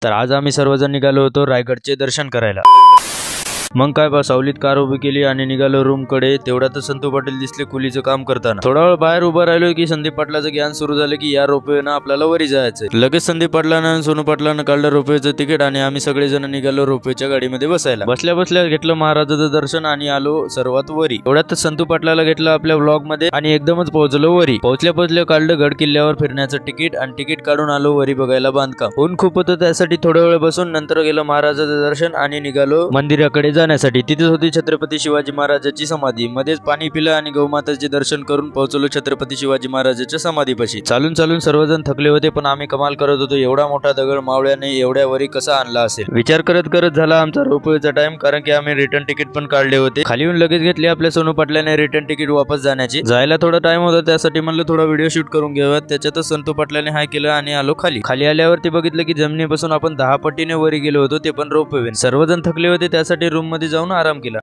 तर आज आम्ही सर्वजण निघालो होतो रायगडचे दर्शन करायला। मग काय बा, सावलीत कार उभी केली आणि निघालो रूम कडे। तेवढ्यातच संतू पाटील दिसले कुलीचं काम करताना। थोडा वेळ बाहेर उभा राहिलो की संदीप पाटलाचं ज्ञान सुरू झालं की या रोपवेनं आपल्याला वरी जायचं। लगेच संदीप पाटलानं सोनू पाटलानं काढलं रोपवेचं तिकीट आणि आम्ही सगळेजण निघालो रोपवेच्या गाडीमध्ये बसायला। बसल्या बसल्या घेतलं महाराजाचं दर्शन आणि आलो सर्वात वरी। तेवढ्यातच संतू पाटलाला घेतलं आपल्या ब्लॉग मध्ये आणि एकदमच पोहोचलो वरी। पोहोचल्या काढलं गड किल्ल्यावर फिरण्याचं तिकीट आणि तिकीट काढून आलो वरी बघायला बांधकाम। ऊन खूप होतं त्यासाठी थोडा वेळ बसून नंतर गेलो महाराजाचं दर्शन आणि निघालो मंदिराकडे जाण्यासाठी। तिथेच होती छत्रपती शिवाजी महाराजांची समाधी। मध्येच पाणी पिलं आणि गौमाताचे दर्शन करून पोहोचलो छत्रपती शिवाजी महाराजांच्या समाधीपाशी। चालून सर्वजण थकले होते पण आम्ही कमाल करत होतो। एवढा मोठा दगड मावळ्याने एवढ्या वरी कसा आणला असेल विचार करत झाला आमचा रोपवेचा टाइम, कारण की आम्ही रिटर्न तिकीट पण काढले होते। खाली येऊन लगेच घेतले आपल्या सोनू पाटलाने रिटर्न तिकीट वापस जाण्याची। जायला थोडा टाइम होता त्यासाठी म्हणलं थोडा व्हिडिओ शूट करून घ्यावा। त्याच्यातच संतू पाटलाने हाय केलं आणि आलो खाली आल्यावरती बघितलं की जमिनीपासून आपण 10 पटीने वरी गेलो होतो, ते पण रोपवे। सर्वजण थकले होते त्यासाठी रूम मध्ये जाऊन आराम केला।